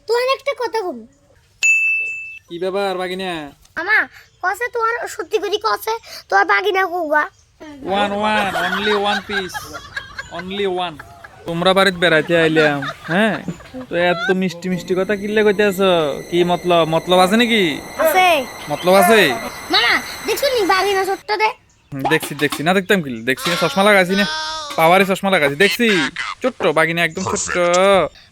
তুই একটা কথা বল। কি ব্যাপার বাগিনা? আমা কসে তোর সত্যি করি কসে তোর বাগিনা কোগা? One only one piece, only one. তোমরা বাড়িতে বেড়াইতে আইলাম, হ্যাঁ? তো এত মিষ্টি মিষ্টি কথা কিল্লে কইতেছ? কি মতলব আছে নাকি? আছে মতলব আছে? মামা দেখছো নি বাগিনা ছোট্ট দে? দেখছি না, দেখতাম কি? দেখছি না, চশমা লাগাইছি না, পাওয়ারে চশমা লাগাইছি, দেখছি। ছোট্ট বাগিনা, একদম ছোট্ট।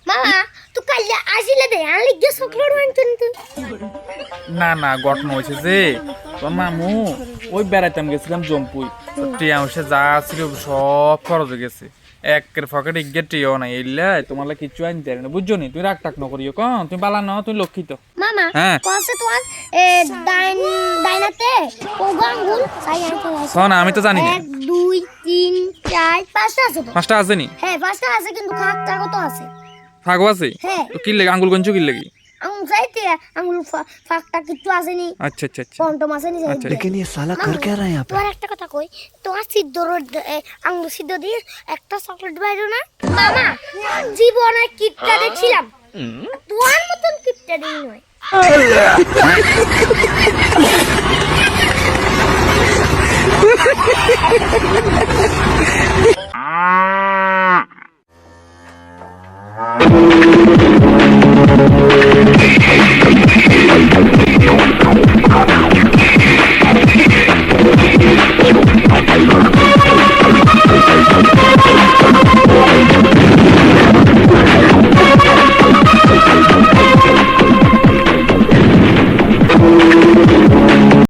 মামা তুই কাল আসিলে দে আনলি গে চকলেট আনতেন তুই। না ঘটনা হয়েছে যে তোর মামু ওই বেড়াইতাম গেছিলাম জম্পুই, টিয়া উসে যা ছিল সব খরচ হয়ে গেছে। একের পকেটে গিয়ে টিয়াও নাই, এলে তোমার কিচ্ছু আনতে পারি না, বুঝছো নি? তুমি রাগ টাক ন করিও, কন তুমি বালা ন, তুমি লক্ষিত। মামা হ্যাঁ কসে তোর ডাইনাতে কোগা আঙ্গুল সাই আনতে আছে? শোন, আমি তো জানি না। 1 2 3 4 5টা আছে তো? 5টা আছে নি? হ্যাঁ 5টা আছে কিন্তু খাটটা কত আছে? ফাগো আছে? হ্যাঁ তো কি লাগে আঙ্গুল গঞ্জু কি লাগে? আঙ্গুল চাইতে আঙ্গুল ফাঁকটা কিছু আসেনি, আচ্ছা আচ্ছা আচ্ছা কন্টম আসেনি। আচ্ছা। लेकिन ये साला कर क्या रहा है यहाँ पे? তোর একটা কথা কই, তোমার সিদ্ধ আঙ্গুল সিদ্ধ দিয়ে একটা চকলেট বাইরো না মামা। জীবনে কিপটা দেখছিলাম, তোমার মতন কিপটা দিই নয়।